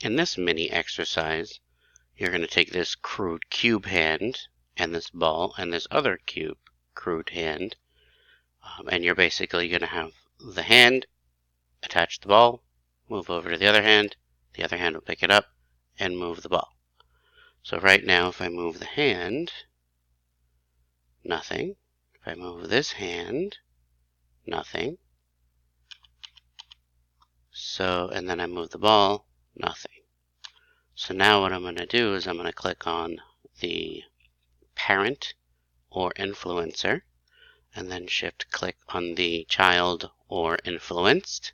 In this mini exercise, you're going to take this crude cube hand and this ball and this other crude hand, and you're basically going to have the hand attach the ball, move over to the other hand will pick it up and move the ball. So right now, if I move the hand, nothing. If I move this hand, nothing. So, and then I move the ball, nothing. So now what I'm going to do is I'm going to click on the parent or influencer, and then shift click on the child or influenced.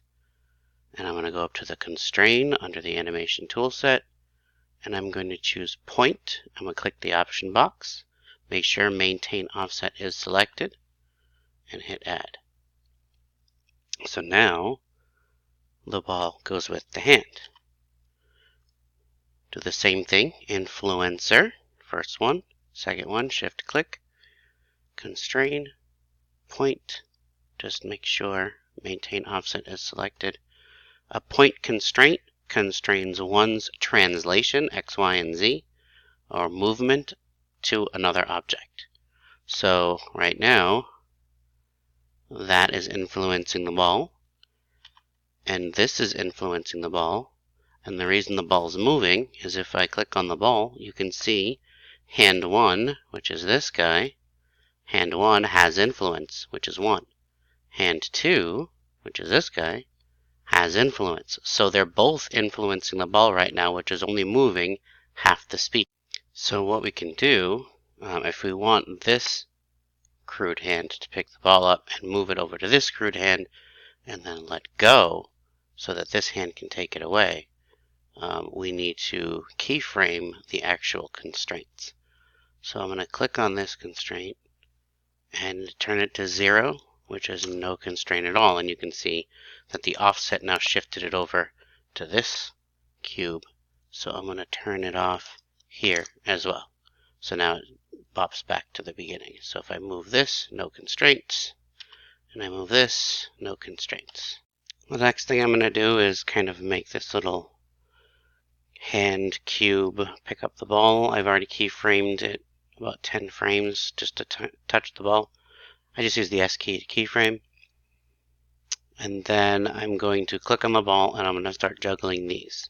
And I'm going to go up to the constrain under the animation toolset, and I'm going to choose point. I'm going to click the option box, make sure maintain offset is selected, and hit add. So now the ball goes with the hand. Do the same thing, influencer, first one, second one, shift click, constrain, point, just make sure maintain offset is selected. A point constraint constrains one's translation, X, Y, and Z, or movement to another object. So right now, that is influencing the ball, and this is influencing the ball. And the reason the ball is moving is if I click on the ball, you can see hand 1, which is this guy, hand 1 has influence, which is 1. Hand 2, which is this guy, has influence. So they're both influencing the ball right now, which is only moving half the speed. So what we can do, if we want this crude hand to pick the ball up and move it over to this crude hand, and then let go so that this hand can take it away, we need to keyframe the actual constraints. So I'm going to click on this constraint and turn it to 0, which is no constraint at all. And you can see that the offset now shifted it over to this cube. So I'm going to turn it off here as well. So now it bops back to the beginning. So if I move this, no constraints. And I move this, no constraints. The next thing I'm going to do is kind of make this little hand cube pick up the ball. I've already keyframed it about 10 frames just to touch the ball. I just use the S key to keyframe. And then I'm going to click on the ball and I'm going to start juggling these.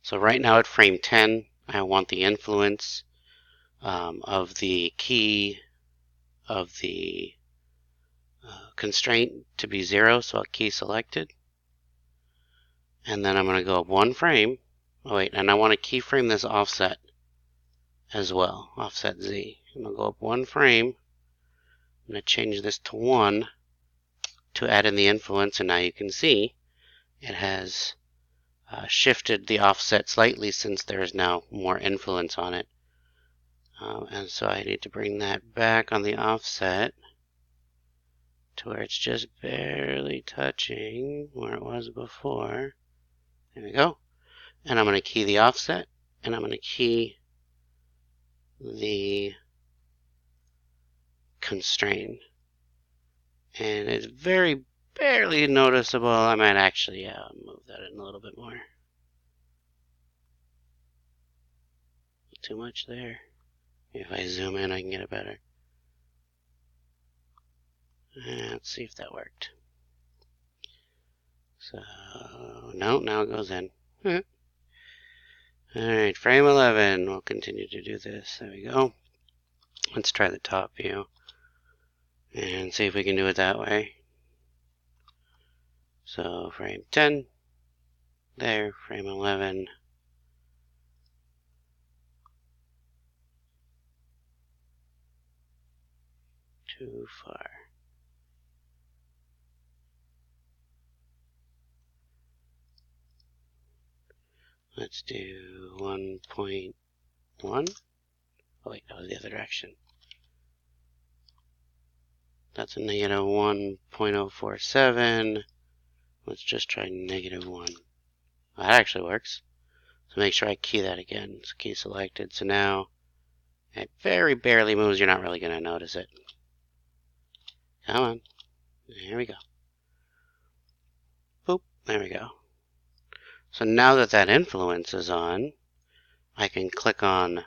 So right now at frame 10, I want the influence of the key of the constraint to be 0, so I'll key selected. And then I'm going to go up 1 frame. Oh wait, and I want to keyframe this offset as well, offset Z. I'm going to go up 1 frame. I'm going to change this to 1 to add in the influence, and now you can see it has shifted the offset slightly since there is now more influence on it. And so I need to bring that back on the offset to where it's just barely touching where it was before. There we go. And I'm going to key the offset, and I'm going to key the constraint. And it's very barely noticeable. I might actually move that in a little bit more. Too much there. If I zoom in, I can get it better. Let's see if that worked. So, no, now it goes in. Alright, frame 11. We'll continue to do this. There we go. Let's try the top view and see if we can do it that way. So, frame 10. There, frame 11. Too far. Let's do 1.1. Oh wait, that was the other direction. That's a negative 1.047. Let's just try negative 1. That actually works. So make sure I key that again. So key selected. So now it very barely moves. You're not really going to notice it. Come on. There we go. Boop. There we go. So now that that influence is on, I can click on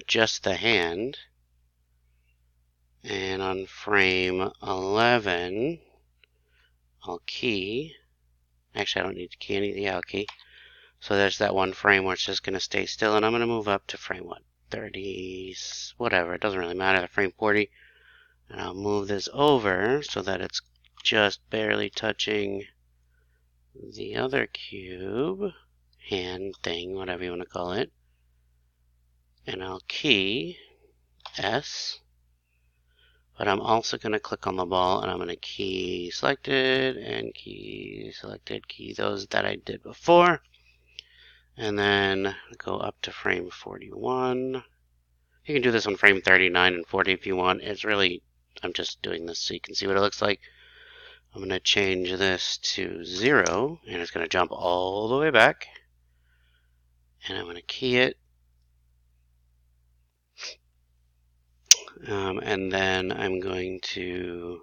just the hand, and on frame 11, I'll key. Actually, I don't need to key anything. Yeah, I'll key. So there's that one frame where it's just going to stay still, and I'm going to move up to frame, 30, whatever, it doesn't really matter, frame 40. And I'll move this over so that it's just barely touching the other cube, hand thing, whatever you want to call it. And I'll key S. But I'm also going to click on the ball, and I'm going to key selected and key selected, key those that I did before. And then go up to frame 41. You can do this on frame 39 and 40 if you want. It's really, I'm just doing this so you can see what it looks like. I'm going to change this to 0, and it's going to jump all the way back. And I'm going to key it. And then I'm going to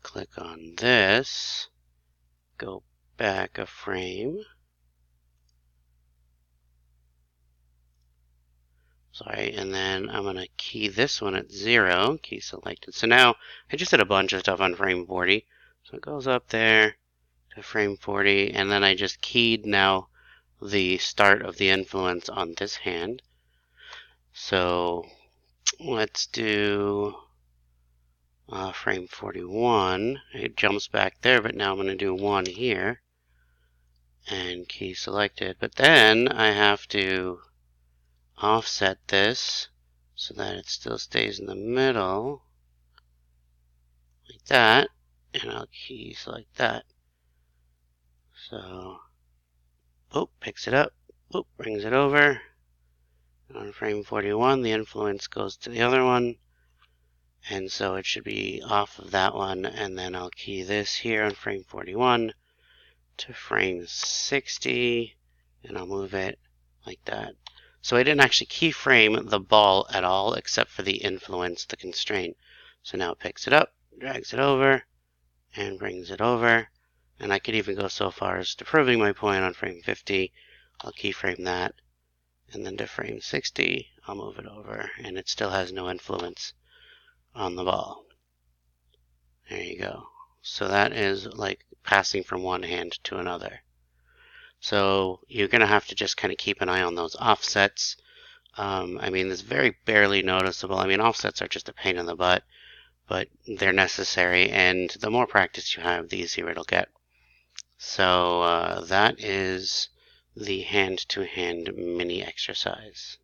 click on this, go back a frame. Sorry, and then I'm going to key this one at 0, key selected. So now I just did a bunch of stuff on frame 40. So it goes up there to frame 40, and then I just keyed now the start of the influence on this hand. So let's do frame 41. It jumps back there, but now I'm going to do 1 here and key selected. But then I have to offset this so that it still stays in the middle like that, and I'll key select that. So, picks it up, brings it over. On frame 41, the influence goes to the other one, and so it should be off of that one, and then I'll key this here on frame 41 to frame 60, and I'll move it like that. So I didn't actually keyframe the ball at all, except for the influence, the constraint. So now it picks it up, drags it over, and brings it over. And I could even go so far as to proving my point on frame 50. I'll keyframe that. And then to frame 60, I'll move it over. And it still has no influence on the ball. There you go. So that is like passing from one hand to another. So you're going to have to just kind of keep an eye on those offsets. I mean, it's very barely noticeable. I mean, offsets are just a pain in the butt, but they're necessary, and the more practice you have, the easier it'll get. So that is the hand-to-hand mini exercise.